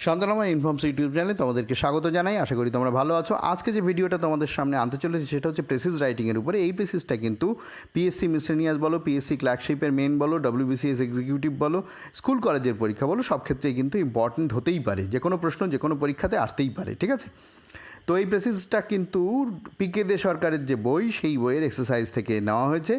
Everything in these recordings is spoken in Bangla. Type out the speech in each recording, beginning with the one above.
শান্তনাময় ইনফর্মস ইউটিউব চ্যানেলে তোমাদেরকে স্বাগত জানাই। আশা করি তোমরা ভালো আছো। আজকে যে ভিডিওটা তোমাদের সামনে আনতে চলেছি সেটা হচ্ছে প্রেসিস রাইটিংয়ের উপরে। এই প্রেসিসটা কিন্তু পিএসসি মিসেলিনিয়াস বলো, পিএসসি ক্লার্কশিপের মেন বলো, WBCS এক্সিকিউটিভ বলো, স্কুল কলেজের পরীক্ষা বলো, সব ক্ষেত্রেই কিন্তু ইম্পর্টেন্ট হতেই পারে। যে কোনো প্রশ্ন যে কোনো পরীক্ষাতে আসতেই পারে, ঠিক আছে? তো এই প্রেসিসটা কিন্তু পিকে দে সরকারের যে বই, সেই বইয়ের এক্সারসাইজ থেকে নেওয়া হয়েছে।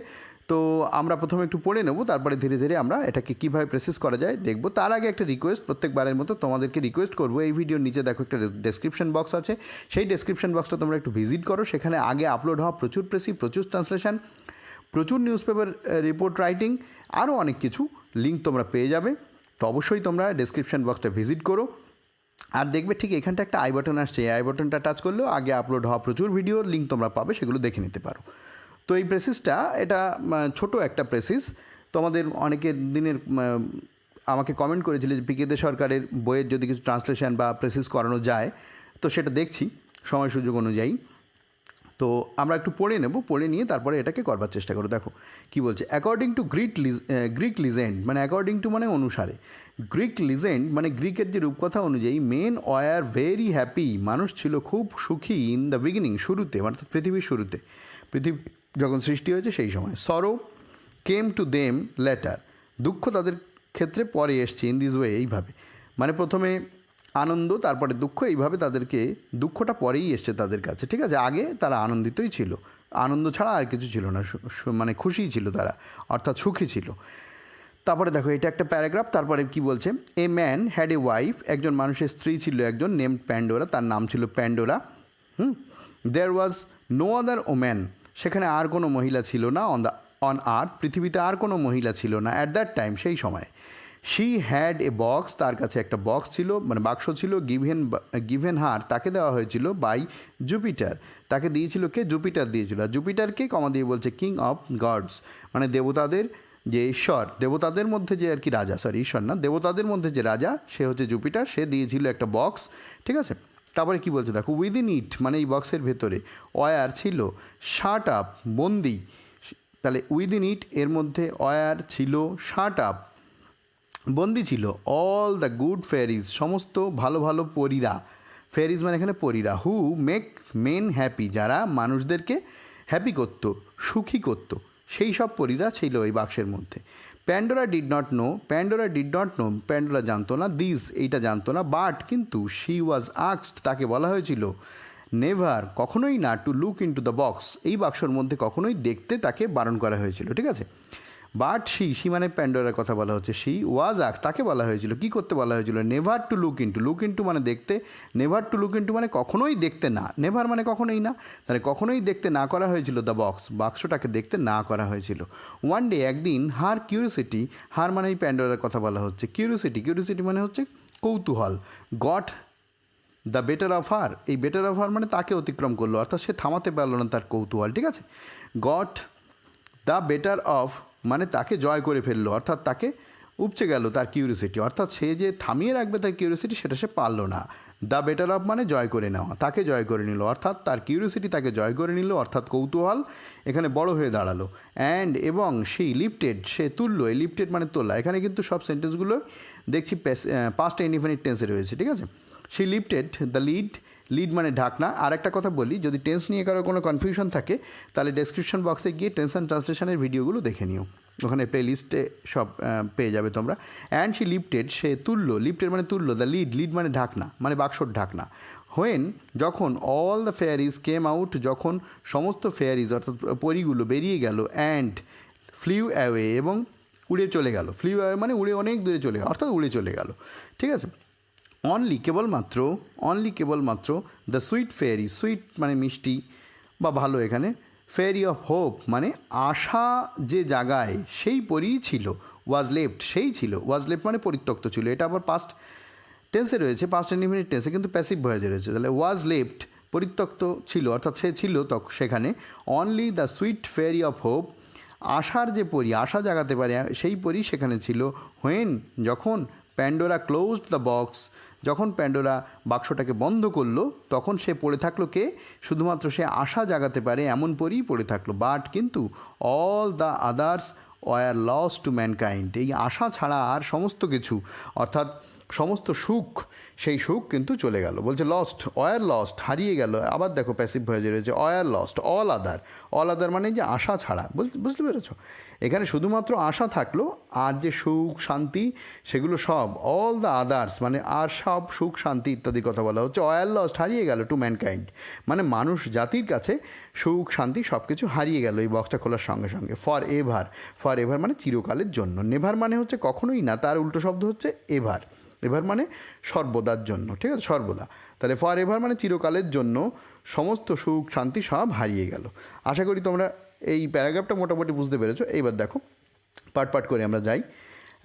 তো আমরা প্রথমে একটু পড়ে নেব, তারপরে ধীরে ধীরে আমরা এটাকে কীভাবে প্রেসিস করা যায় দেখব। তার আগে একটা রিকোয়েস্ট, প্রত্যেকবারের মতো তোমাদেরকে রিকোয়েস্ট করবো, এই ভিডিওর নিচে দেখো একটা ডেসক্রিপশন বক্স আছে, সেই ডেসক্রিপশন বক্সটা তোমরা একটু ভিজিট করো। সেখানে আগে আপলোড হওয়া প্রচুর প্রেসি, প্রচুর ট্রান্সলেশন, প্রচুর নিউজ পেপার রিপোর্ট রাইটিং, আরও অনেক কিছু লিঙ্ক তোমরা পেয়ে যাবে। তো অবশ্যই তোমরা ডেসক্রিপশন বক্সটা ভিজিট করো। আর দেখবে ঠিক এখানটা একটা আই বাটন আসছে, এই আই বাটনটা টাচ করলেও আগে আপলোড হওয়া প্রচুর ভিডিওর লিঙ্ক তোমরা পাবে, সেগুলো দেখে নিতে পারো। তো এই প্রেসিসটা এটা ছোট একটা প্রেসিস। তোমাদের অনেকের দিনের আমাকে কমেন্ট করেছিল যে পিকে দে সরকারের বইয়ের যদি কিছু ট্রান্সলেশন বা প্রেসিস করানো যায়, তো সেটা দেখছি সময় সুযোগ অনুযায়ী। তো আমরা একটু পড়ে নেব, পড়ে নিয়ে তারপরে এটাকে করবার চেষ্টা করো। দেখো কি বলছে। অ্যাকর্ডিং টু গ্রিক লিজেন্ড, মানে অ্যাকর্ডিং টু মানে অনুসারে, গ্রিক লিজেন্ড মানে গ্রিকের যে রূপকথা অনুযায়ী, মেন ওয়ার ভেরি হ্যাপি, মানুষ ছিল খুব সুখী ইন দ্য বিগিনিং, শুরুতে, অর্থাৎ পৃথিবীর শুরুতে, পৃথিবী যখন সৃষ্টি হয়েছে সেই সময়। সরো কেম টু দেম লেটার, দুঃখ তাদের ক্ষেত্রে পরে এসছে, ইন দিস ওয়ে, এইভাবে, মানে প্রথমে আনন্দ তারপরে দুঃখ, এইভাবে তাদেরকে, দুঃখটা পরেই এসছে তাদের কাছে, ঠিক আছে? আগে তারা আনন্দিতই ছিল, আনন্দ ছাড়া আর কিছু ছিল না, মানে খুশিই ছিল তারা, অর্থাৎ সুখী ছিল। তারপরে দেখো এটা একটা প্যারাগ্রাফ, তারপরে কি বলছে। A man had a wife, একজন মানুষের স্ত্রী ছিল একজন, নেম প্যান্ডোরা, তার নাম ছিল Pandora. There was no other woman, সেখানে আর কোনো মহিলা ছিল না, অন আর্থ, পৃথিবীতে আর কোনো মহিলা ছিল না অ্যাট দ্যাট টাইম, সেই সময়। শি হ্যাড এ বক্স, তার কাছে একটা বক্স ছিল, মানে বাক্স ছিল, গিভেন হার, তাকে দেওয়া হয়েছিল বাই জুপিটার, তাকে দিয়েছিল কে? জুপিটার দিয়েছিল। আর জুপিটারকে কমা দিয়ে বলছে কিং অফ গডস, মানে দেবতাদের যে ঈশ্বর, দেবতাদের মধ্যে যে আর কি রাজা, সরি ঈশ্বর না, দেবতাদের মধ্যে যে রাজা, সে হচ্ছে জুপিটার, সে দিয়েছিল একটা বক্স, ঠিক আছে? তারপরে কি বলছে দেখো। উইদিন ইট, মানে এই বক্সের ভেতরে, ওয়ার ছিল, শার্ট আপ, বন্দি, তাহলে উইদিন ইট এর মধ্যে ওয়ার ছিল, শার্ট আপ, বন্দি ছিল, অল দ্য গুড ফেয়ারিজ, সমস্ত ভালো ভালো পরীরা, ফেয়ারিজ মানে এখানে পরীরা, হু মেক মেন হ্যাপি, যারা মানুষদেরকে হ্যাপি করতো, সুখী করতো, সেই সব পরীরা ছিল এই বাক্সের মধ্যে। Pandora did not know, Pandora did not know, Pandora জানতো না, দিস এইটা জানতো না, বাট কিন্তু, শি ওয়াজ আস্কড, তাকে বলা হয়েছিল, নেভার কখনোই না, to look into the box, এই বাক্সর মধ্যে কখনোই দেখতে তাকে বারণ করা হয়েছিল, ঠিক আছে? বাট শি মানে প্যান্ডোরার কথা বলা হচ্ছে, শি ওয়াজ আস্কড, তাকে বলা হয়েছিল, কী করতে বলা হয়েছিল? Never to look into, look into মানে দেখতে, নেভার টু লুক ইনটু মানে কখনোই দেখতে না, নেভার মানে কখনোই না, তাহলে কখনোই দেখতে না করা হয়েছিল দ্য বক্স, বাক্সটাকে দেখতে না করা হয়েছিল। ওয়ান ডে, একদিন, হার কিউরিওসিটি, হার মানে এই প্যান্ডোরার কথা বলা হচ্ছে, কিউরিওসিটি মানে হচ্ছে কৌতূহল, got the better of her, এই বেটার অফ হার মানে তাকে অতিক্রম করলো, অর্থাৎ সে থামাতে পারলো না তার কৌতূহল, ঠিক আছে? গট দ্য বেটার অফ মানে তাকে জয় করে ফেললো, অর্থাৎ তাকে উপচে গেল তার কিউরিওসিটি, অর্থাৎ সে যে থামিয়ে রাখবে তার কিউরিওসিটি, সেটা সে পারলো না। দ্য বেটার অফ মানে জয় করে নেওয়া, তাকে জয় করে নিল, অর্থাৎ তার কিউরিওসিটি তাকে জয় করে নিল, অর্থাৎ কৌতূহল এখানে বড় হয়ে দাঁড়ালো। অ্যান্ড এবং সেই লিফটেড, সে তুললো, এই লিফটেড মানে তোলা, এখানে কিন্তু সব সেন্টেন্সগুলো দেখছি পাস্ট ইনডিফিনিট টেন্সে রয়েছে, ঠিক আছে? সে লিফটেড দ্য লিড, লিড মানে ঢাকনা। আর একটা কথা বলি, যদি টেন্স নিয়ে কারো কোনো কনফিউশন থাকে, তাহলে ডেসক্রিপশন বক্সে গিয়ে টেন্স অ্যান্ড ট্রান্সলেশনের ভিডিওগুলো দেখে নিও, ওখানে প্লে লিস্টে সব পেয়ে যাবে তোমরা। অ্যান্ড শি লিফটেড, সে তুললো, লিফটেড মানে তুললো, দ্য লিড, লিড মানে ঢাকনা, মানে বাক্সর ঢাকনা। হোয়েন, যখন, অল দ্য ফেয়ারিজ কেম আউট, যখন সমস্ত ফেয়ারিজ অর্থাৎ পরীগুলো বেরিয়ে গেল, অ্যান্ড ফ্লিউ অ্যাওয়ে, এবং উড়ে চলে গেল, ফ্লিউ অ্যাওয়ে মানে উড়ে অনেক দূরে চলে গেল, অর্থাৎ উড়ে চলে গেল, ঠিক আছে? অনলি কেবলমাত্র দ্য সুইট ফেয়ারি, সুইট মানে মিষ্টি বা ভালো, এখানে ফেয়ারি অফ হোপ মানে আশা যে জায়গায়, সেই পরই ছিল, ওয়াজ লেফট, সেই ছিল, ওয়াজ লেফট মানে পরিত্যক্ত ছিল, এটা আবার পাস্ট টেন্সে রয়েছে, পাস্ট ইনডিফিনিট টেন্সে, কিন্তু প্যাসিভ ভয়েসে রয়েছে, তাহলে ওয়াজ লেফট পরিত্যক্ত ছিল, অর্থাৎ সে ছিল সেখানে। Only the sweet fairy of hope, আশার যে পরী, আশা জাগাতে পারে সেই পরী সেখানে ছিল। হোয়েন, যখন, প্যান্ডোরা ক্লোজড দ্য বক্স, যখন প্যান্ডোরা বাক্সটাকে বন্ধ করলো, তখন সে পড়ে থাকলো কে? শুধুমাত্র সে আশা জাগাতে পারে এমন পরেই পড়ে থাকলো। বাট কিন্তু, all the others were lost to mankind, এই আশা ছাড়া আর সমস্ত কিছু, অর্থাৎ সমস্ত সুখ, সেই সুখ কিন্তু চলে গেল। বলছে লস্ট, ওয়ার লস্ট, হারিয়ে গেল। আবার দেখো প্যাসিভ ভয়েসে রয়েছে ওয়ার লস্ট অল আদার মানে যে আশা ছাড়া, বুঝতে পেরেছো? এখানে শুধুমাত্র আশা থাকলো, আর যে সুখ শান্তি সেগুলো সব অল দ্য আদার্স মানে আর সব সুখ শান্তি ইত্যাদির কথা বলা হচ্ছে। ওয়ার লস্ট হারিয়ে গেল টু ম্যানকাইন্ড মানে মানুষ জাতির কাছে সুখ শান্তি সব কিছু হারিয়ে গেল এই বক্সটা খোলার সঙ্গে সঙ্গে। ফর এভার মানে চিরকালের জন্য। নেভার মানে হচ্ছে কখনোই না, তার উল্টো শব্দ হচ্ছে এভার মানে সর্বদার জন্য, ঠিক আছে, সর্বদা। তাহলে ফর এভার মানে চিরকালের জন্য সমস্ত সুখ শান্তি সব হারিয়ে গেল। আশা করি তোমরা এই প্যারাগ্রাফটা মোটামুটি বুঝতে পেরেছো। এইবার দেখো পার্ট করে আমরা যাই।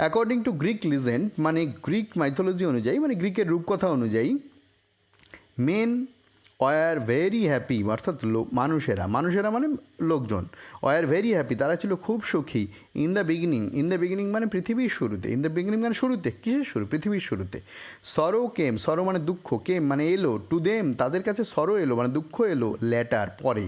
অ্যাকর্ডিং টু গ্রিক লিজেন্ড মানে গ্রিক মাইথোলজি অনুযায়ী মানে গ্রিকের রূপকথা অনুযায়ী মেন ওয়ার ভেরি হ্যাপি অর্থাৎ মানুষেরা মানে লোকজন ওয়ার ভেরি হ্যাপি তারা ছিল খুব সুখী ইন দ্য বিগিনিং মানে পৃথিবীর শুরুতে, ইন দ্য বিগিনিং মানে শুরুতে, কিসের শুরু? পৃথিবীর শুরুতে। সরো মানে দুঃখ, কেম মানে এলো, টু দেম তাদের কাছে সরো এলো মানে দুঃখ এলো, ল্যাটার পরে,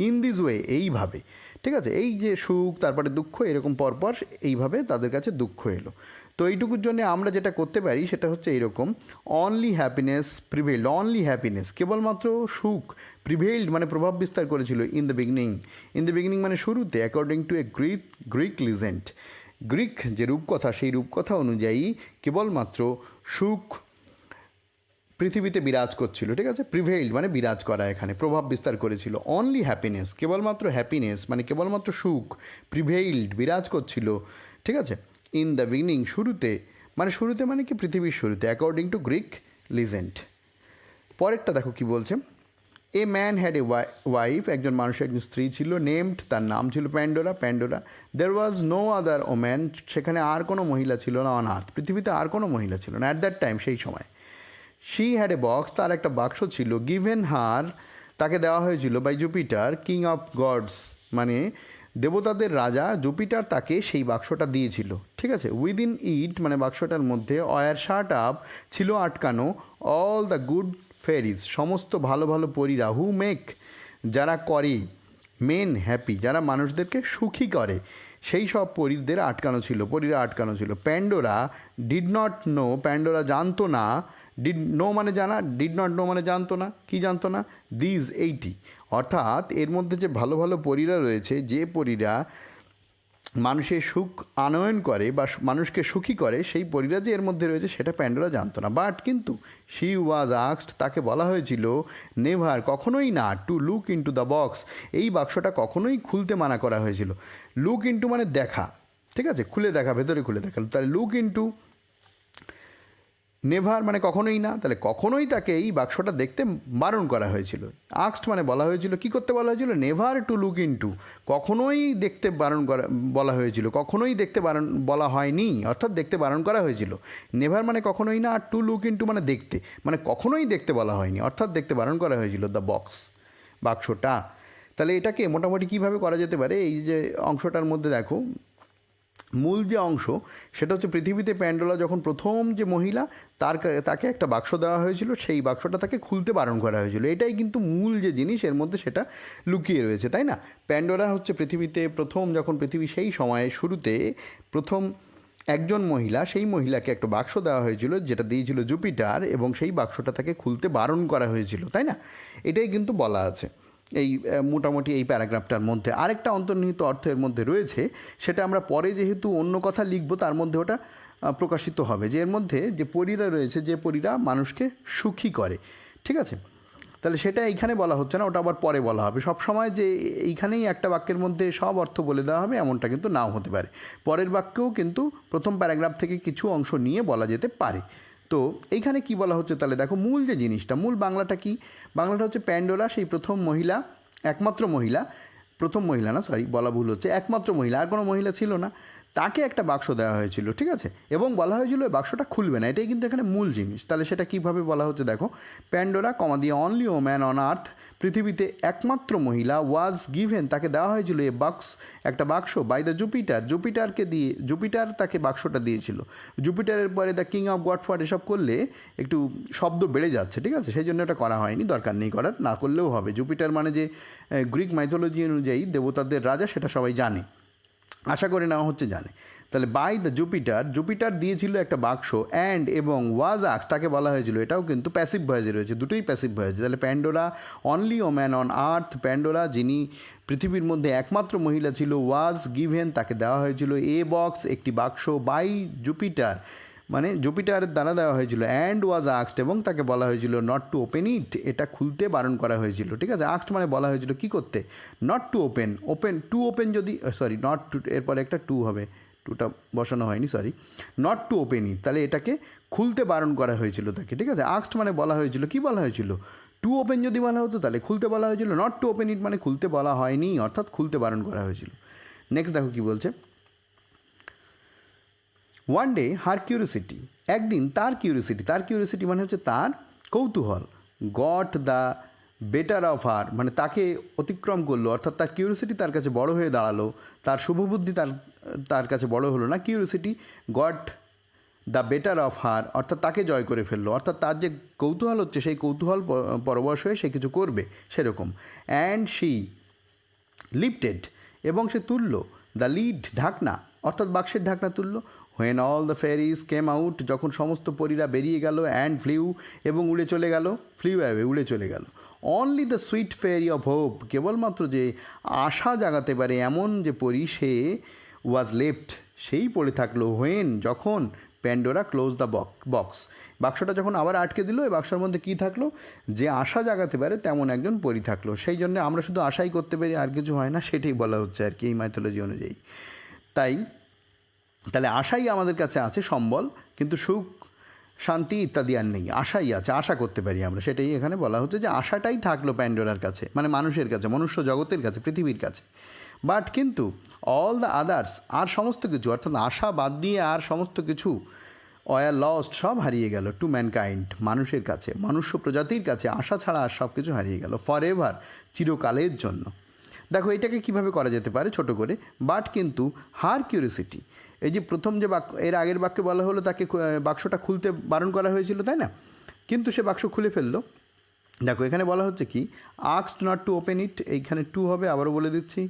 ইন দিস ওয়ে এইভাবে, ঠিক আছে, এই যে সুখ তারপরে দুঃখ এরকম পরপর এইভাবে তাদের কাছে দুঃখ এলো। তো এইটুকুর জন্য আমরা যেটা করতে পারি সেটা হচ্ছে এইরকম, অনলি হ্যাপিনেস প্রিভেইলড, অনলি হ্যাপিনেস কেবলমাত্র সুখ, প্রিভেইলড মানে প্রভাব বিস্তার করেছিল ইন দ্য বিগিনিং মানে শুরুতে, according to a Greek legend Greek যে রূপকথা সেই রূপকথা অনুযায়ী কেবলমাত্র সুখ পৃথিবীতে বিরাজ করছিল, ঠিক আছে, প্রিভেইলড মানে বিরাজ করা, এখানে প্রভাব বিস্তার করেছিল। অনলি হ্যাপিনেস কেবলমাত্র হ্যাপিনেস মানে কেবলমাত্র সুখ, প্রিভেইলড বিরাজ করছিল, ঠিক আছে, ইন দ্য বিগিনিং শুরুতে মানে কি পৃথিবীর শুরুতে, অ্যাকর্ডিং টু গ্রিক লিজেন্ড। পরেরটা দেখো কি বলছে, a man had a wife একজন মানুষের একজন স্ত্রী ছিল, নেমড তার নাম ছিল Pandora. There was no other woman সেখানে আর কোনো মহিলা ছিল না, অন আর্থ পৃথিবীতে আর কোনো মহিলা ছিল না অ্যাট দ্যাট টাইম সেই সময়। শি হ্যাড এ বক্স তার একটা বাক্স ছিল, গিভেন হার তাকে দেওয়া হয়েছিল by Jupiter king of gods মানে দেবতাদের রাজা জুপিটার তাকে সেই বাক্সটা দিয়েছিল, ঠিক আছে। উইদিন ইট মানে বাক্সটার মধ্যে ওয়ার শার্ট আপ ছিল আটকানো, অল দ্য গুড ফেরিজ সমস্ত ভালো ভালো পরীরা, হু মেক যারা করে, মেন হ্যাপি যারা মানুষদেরকে সুখী করে, সেই সব পরীরা আটকানো ছিল। Pandora did not know Pandora জানতো না, ডিড নো মানে জানা, ডিড নট নো মানে জানতো না, কি জানতো না? দিজ এইটি অর্থাৎ এর মধ্যে যে ভালো ভালো পরীরা রয়েছে, যে পরীরা মানুষের সুখ আনয়ন করে বা মানুষকে সুখী করে, সেই পরীরা যে এর মধ্যে রয়েছে সেটা প্যান্ডোরা জানতো না। বাট কিন্তু শি ওয়াজ আস্কড তাকে বলা হয়েছিল, নেভার কখনোই না, to look into the box এই বাক্সটা কখনোই খুলতে মানা করা হয়েছিল। লুক ইনটু মানে দেখা, ঠিক আছে, খুলে দেখা, ভেতরে খুলে দেখা, তাহলে লুক ইনটু, নেভার মানে কখনোই না, তাহলে কখনোই তাকে এই বাক্সটা দেখতে বারণ করা হয়েছিল। আক্সড মানে বলা হয়েছিল, কী করতে বলা হয়েছিল? নেভার টু লুক ইনটু কখনোই দেখতে বারণ করা বলা হয়েছিল, কখনোই দেখতে বারণ বলা হয়নি, অর্থাৎ দেখতে বারণ করা হয়েছিল। নেভার মানে কখনোই না, আর টু লুক ইনটু মানে দেখতে, মানে কখনোই দেখতে বলা হয়নি, অর্থাৎ দেখতে বারণ করা হয়েছিল দ্য বক্স বাক্সটা। তাহলে এটাকে মোটামুটি কীভাবে করা যেতে পারে? এই যে অংশটার মধ্যে দেখো মূল যে অংশ সেটা হচ্ছে পৃথিবীতে প্যান্ডোরা যখন প্রথম যে মহিলা তাকে একটা বাক্স দেওয়া হয়েছিল, সেই বাক্সটা তাকে খুলতে বারণ করা হয়েছিল। এটাই কিন্তু মূল যে জিনিস এর মধ্যে সেটা লুকিয়ে রয়েছে, তাই না? প্যান্ডোরা হচ্ছে পৃথিবীতে প্রথম যখন পৃথিবী সেই সময়ে শুরুতে প্রথম একজন মহিলা, সেই মহিলাকে একটা বাক্স দেওয়া হয়েছিল যেটা দিয়েছিল জুপিটার, এবং সেই বাক্সটা তাকে খুলতে বারণ করা হয়েছিল, তাই না? এটাই কিন্তু বলা আছে এই মোটামুটি এই প্যারাগ্রাফটার মধ্যে। আরেকটা অন্তর্নিহিত অর্থ এর মধ্যে রয়েছে, সেটা আমরা পরে যেহেতু অন্য কথা লিখব তার মধ্যে ওটা প্রকাশিত হবে, যে এর মধ্যে যে পরীরা রয়েছে, যে পরীরা মানুষকে সুখী করে, ঠিক আছে। তাহলে সেটা এইখানে বলা হচ্ছে না, ওটা আবার পরে বলা হবে। সব সময় যে এইখানেই একটা বাক্যের মধ্যে সব অর্থ বলে দেওয়া হবে এমনটা কিন্তু নাও হতে পারে। পরের বাক্যেও কিন্তু প্রথম প্যারাগ্রাফ থেকে কিছু অংশ নিয়ে বলা যেতে পারে। তো এইখানে কি বলা হচ্ছে তাহলে দেখো, মূল যে জিনিসটা, মূল বাংলাটা কি? বাংলাটা হচ্ছে প্যান্ডোরা সেই প্রথম মহিলা, একমাত্র মহিলা, প্রথম মহিলা না, সরি বলা ভুল হচ্ছে, একমাত্র মহিলা, আর কোনো মহিলা ছিল না, তাকে একটা বাক্স দেওয়া হয়েছিল, ঠিক আছে, এবং বলা হয়েছিল ওই বাক্সটা খুলবে না। এটাই কিন্তু এখানে মূল জিনিস। তাহলে সেটা কীভাবে বলা হচ্ছে দেখো, প্যান্ডোরা কমা দিয়ে only woman on earth পৃথিবীতে একমাত্র মহিলা ওয়াজ গিভেন তাকে দেওয়া হয়েছিল এ বক্স একটা বাক্স বাই দ্য জুপিটার তাকে বাক্সটা দিয়েছিল। জুপিটারের পরে the king of god for এসব করলে একটু শব্দ বেড়ে যাচ্ছে, ঠিক আছে, সেই জন্য এটা করা হয়নি, দরকার নেই করার, না করলেও হবে। জুপিটার মানে যে গ্রিক মাইথোলজি অনুযায়ী দেবতাদের রাজা, সেটা সবাই জানে, আশা করে নেওয়া হচ্ছে জানে। তাহলে বাই দ্য জুপিটার দিয়েছিল একটা বাক্স, অ্যান্ড এবং ওয়াজ আক্স তাকে বলা হয়েছিল, এটাও কিন্তু প্যাসিভ ভয়েসে রয়েছে, দুটোই প্যাসিভ ভয়েসে। তাহলে Pandora only woman on earth, Pandora যিনি পৃথিবীর মধ্যে একমাত্র মহিলা ছিল, ওয়াজ গিভেন তাকে দেওয়া হয়েছিল এ বক্স একটি বাক্স, বাই জুপিটার মানে জুপিটারের দ্বারা দেওয়া হয়েছিল, অ্যান্ড ওয়াজ আক্সড এবং তাকে বলা হয়েছিল নট টু ওপেন ইট, এটা খুলতে বারণ করা হয়েছিল। ঠিক আছে, আক্সড মানে বলা হয়েছিল কী করতে, নট টু ওপেন যদি সরি নট টু এরপরে একটা টু হবে, টুটা বসানো হয়নি sorry, not to open it, তাহলে এটাকে খুলতে বারণ করা হয়েছিল তাকে। ঠিক আছে, আক্সড মানে বলা হয়েছিল, কি বলা হয়েছিল, টু ওপেন যদি বলা হতো তাহলে খুলতে বলা হয়েছিল, নট টু ওপেন ইট মানে খুলতে বলা হয়নি, অর্থাৎ খুলতে বারণ করা হয়েছিল। নেক্সট দেখো কী বলছে, ওয়ান ডে হার কিউরিসিটি, একদিন তার কিউরিসিটি মানে হচ্ছে তার কৌতূহল, got the better of her মানে তাকে অতিক্রম করলো, অর্থাৎ তার কিউরিসিটি তার কাছে বড় হয়ে দাঁড়ালো, তার শুভবুদ্ধি তার কাছে বড় হলো না, curiosity got the better of her অর্থাৎ তাকে জয় করে ফেললো, অর্থাৎ তার যে কৌতূহল হচ্ছে সেই কৌতূহল পরবশ হয়ে সে কিছু করবে সেরকম। অ্যান্ড শি লিফটেড এবং সে তুলল দ্য লিড ঢাকনা অর্থাৎ বাক্সের ঢাকনা তুলল, when all the fairies came out যখন সমস্ত পরীরা বেরিয়ে গেল, অ্যান্ড ফ্লিউ এবং উড়ে চলে গেল, ফ্লিউ অ্যাওয়ে উড়ে চলে গেল, only the sweet fairy of hope কেবলমাত্র যে আশা জাগাতে পারে এমন যে পরী সে ওয়াজ লেফট সেই পড়ে থাকলো, হোয়েন যখন প্যান্ডোরা ক্লোজ দ্য বক্স বাক্সটা যখন আবার আটকে দিল, এই বাক্সের মধ্যে কী থাকলো, যে আশা জাগাতে পারে তেমন একজন পরী থাকলো। সেই জন্য আমরা শুধু আশাই করতে পারি, আর কিছু হয় না, সেটাই বলা হচ্ছে আর কি এই মাইথোলজি অনুযায়ী। তাহলে আশাই আমাদের কাছে আছে সম্বল, কিন্তু সুখ শান্তি ইত্যাদি আর নেই, আশাই আছে, আশা করতে পারি আমরা, সেটাই এখানে বলা হচ্ছে যে আশাটাই থাকলো প্যান্ডোরার কাছে মানে মানুষের কাছে, মনুষ্য জগতের কাছে, পৃথিবীর কাছে। বাট কিন্তু অল দ্য আদার্স আর সমস্ত কিছু অর্থাৎ আশা বাদ দিয়ে আর সমস্ত কিছু ওয়ার লস্ট সব হারিয়ে গেল, টু ম্যানকাইন্ড মানুষের কাছে, মনুষ্য প্রজাতির কাছে আশা ছাড়া আর সব কিছু হারিয়ে গেল, ফর এভার চিরকালের জন্য। দেখো এটাকে কিভাবে করা যেতে পারে ছোট করে, বাট কিন্তু হার কিউরিসিটি, এই যে প্রথম যে বাক্য এর আগের বাক্যে বলা হলো তাকে বাক্সটা খুলতে বারণ করা হয়েছিল তাই না, কিন্তু সে বাক্স খুলে ফেললো। দেখো এখানে বলা হচ্ছে কি, আক্সড নট টু ওপেন ইট, এইখানে টু হবে, আবারও বলে দিচ্ছি,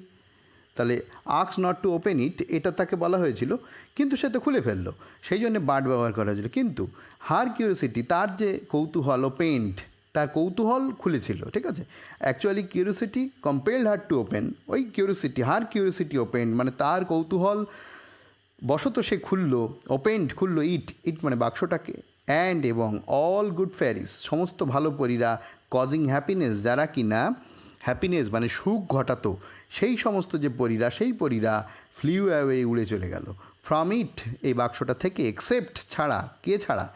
তাহলে আক্স নট টু ওপেন ইট এটা তাকে বলা হয়েছিল, কিন্তু সে তো খুলে ফেললো, সেই জন্য বাট ব্যবহার করা হয়েছিল। কিন্তু হার কিউরিসিটি তার যে কৌতূহল, ওপেন্ড তার কৌতূহল খুলেছিল। ঠিক আছে, actually curiosity compelled her to open, ওই কিউরিসিটি হার কিউরিসিটি ওপেন্ড মানে তার কৌতূহল বশত সে খুললো, খুললো ইট মানে বাক্সটাকে, অ্যান্ড এবং অল গুড ফেয়ারিস সমস্ত ভালো পরীরা, কজিং হ্যাপিনেস যারা কি না হ্যাপিনেস মানে সুখ ঘটাতো, সেই সমস্ত যে পরীরা সেই পরীরা ফ্লিউ অ্যাওয়ে উড়ে চলে গেল, ফ্রম ইট এই বাক্সটা থেকে, এক্সেপ্ট ছাড়া, কে ছাড়া,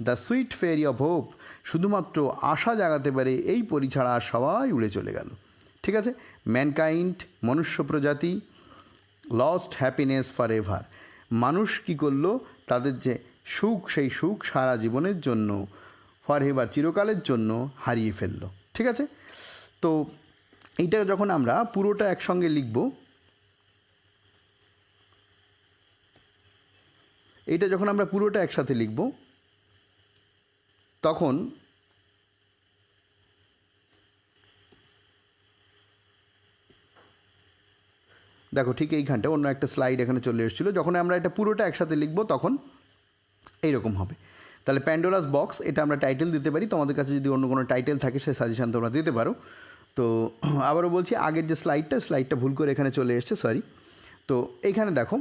the sweet fairy of hope শুধুমাত্র আশা জাগাতে পারে এই পরী ছাড়া সবাই উড়ে চলে গেল। ঠিক আছে, ম্যানকাইন্ড মনুষ্য প্রজাতি, লস্ট হ্যাপিনেস ফর এভার মানুষ কী করলো, তাদের যে সুখ সেই সুখ সারা জীবনের জন্য, ফর এভার চিরকালের জন্য হারিয়ে ফেললো। ঠিক আছে, তো এইটা যখন আমরা পুরোটা একসঙ্গে লিখব, এইটা যখন আমরা পুরোটা একসাথে লিখব তখন দেখো ঠিক এইখানটা অন্য একটা স্লাইড এখানে চলে এসেছিলো, যখন আমরা এটা পুরোটা একসাথে লিখব তখন এইরকম হবে। তাহলে প্যান্ডোরাস বক্স এটা আমরা টাইটেল দিতে পারি, তোমাদের কাছে যদি অন্য কোনো টাইটেল থাকে সে সাজেশান তোমরা দিতে পারো। তো আবারও বলছি, আগের যে স্লাইডটা ভুল করে এখানে চলে এসছে, সরি। তো এইখানে দেখো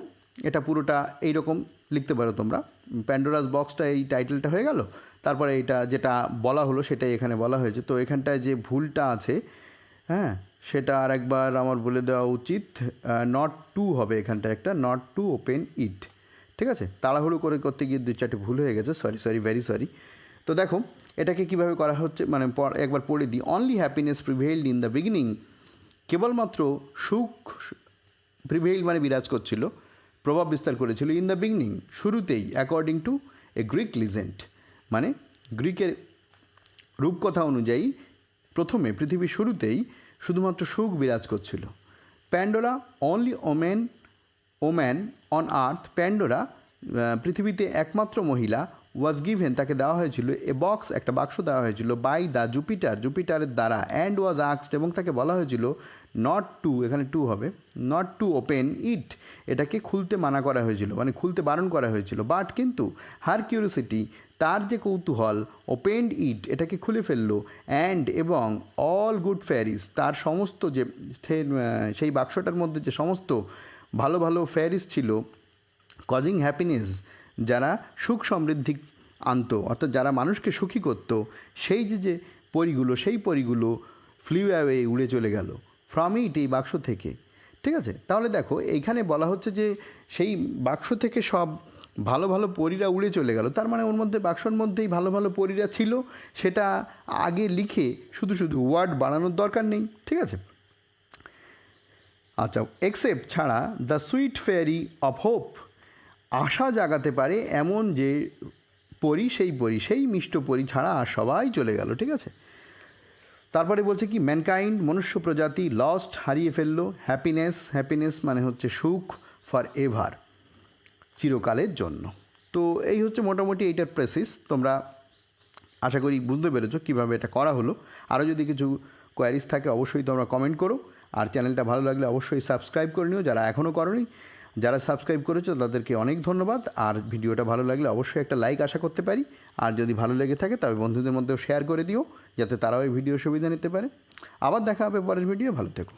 এটা পুরোটা এইরকম লিখতে পারো তোমরা, প্যান্ডোরাস বক্সটা এই টাইটেলটা হয়ে গেল, তারপরে এটা যেটা বলা হলো সেটাই এখানে বলা হয়েছে। তো এখানটায় যে ভুলটা আছে, হ্যাঁ, সেটা আর একবার আমার বলে দেওয়া উচিত, নট টু হবে এখানটা একটা, নট টু ওপেন ইট। ঠিক আছে, তাড়াহুড়ো করতে গিয়ে 2-4টে ভুল হয়ে গেছে, সরি ভেরি সরি। তো দেখো এটাকে কিভাবে করা হচ্ছে, মানে একবার পড়ে দিই, only happiness prevailed in the beginning কেবলমাত্র সুখ প্রিভেইল মানে বিরাজ করছিল, প্রভাব বিস্তার করেছিল, ইন দ্য বিগিনিং শুরুতেই, according to a Greek legend মানে গ্রিকের রূপকথা অনুযায়ী প্রথমে পৃথিবীর শুরুতেই শুধুমাত্র সুখ বিরাজ করছিল। Pandora only woman on earth, Pandora পৃথিবীতে একমাত্র মহিলা, ওয়াজ গিভেন তাকে দেওয়া হয়েছিল এ বক্স একটা বাক্স দেওয়া হয়েছিল বাই দ্য জুপিটারের দ্বারা অ্যান্ড ওয়াজ আক্সড এবং তাকে বলা হয়েছিল নট টু, এখানে টু হবে, নট টু ওপেন ইট, এটাকে খুলতে মানা করা হয়েছিল, মানে খুলতে বারণ করা হয়েছিল। বাট কিন্তু হার কিউরিওসিটি, তার যে কৌতূহল, ওপেন্ড ইট, এটাকে খুলে ফেললো, অ্যান্ড এবং অল গুড ফেয়ারিস, তার সমস্ত যে সেই বাক্সটার মধ্যে যে সমস্ত ভালো ভালো ফেয়ারিস ছিল, কজিং হ্যাপিনেস, যারা সুখ সমৃদ্ধি আনতো, অর্থাৎ যারা মানুষকে সুখী করত, সেই যে পরিগুলো, সেই পরিগুলো ফ্লিউ অ্যাওয়ে, উড়ে চলে গেল ফ্রম ইট, এই বাক্স থেকে। ঠিক আছে, তাহলে দেখো এইখানে বলা হচ্ছে যে সেই বাক্স থেকে সব ভালো ভালো পরীরা উড়ে চলে গেল, তার মানে ওর মধ্যে বাক্সর মধ্যেই ভালো ভালো পরীরা ছিল, সেটা আগে লিখে শুধু শুধু ওয়ার্ড বানানোর দরকার নেই। ঠিক আছে, আচ্ছা, এক্সেপ্ট ছাড়া the sweet fairy of hope, আশা জাগাতে পারে এমন যে পরি, সেই মিষ্ট পরি ছাড়া আর সবাই চলে গেল। ঠিক আছে, তারপরে বলছে কি ম্যানকাইন্ড, মনুষ্য প্রজাতি, লস্ট, হারিয়ে ফেললো, হ্যাপিনেস মানে হচ্ছে সুখ, ফর এভার, চিরকালের জন্য। তো এই হচ্ছে মোটামুটি এইটার প্রেসিস। তোমরা আশা করি বুঝতে পেরেছো কীভাবে এটা করা হলো। আরও যদি কিছু কোয়ারিজ থাকে অবশ্যই তোমরা কমেন্ট করো, আর চ্যানেলটা ভালো লাগলে অবশ্যই সাবস্ক্রাইব করে নিও যারা এখনও করোনি। যারা সাবস্ক্রাইব করেছো তাদেরকে অনেক ধন্যবাদ, আর ভিডিওটা ভালো লাগলে অবশ্যই একটা লাইক আশা করতে পারি, আর যদি ভালো লেগে থাকে তবে বন্ধুদের মধ্যেও শেয়ার করে দিও যাতে তারাও এই ভিডিও সুবিধা নিতে পারে। আবার দেখা হবে পরের ভিডিও, ভালো থেকো।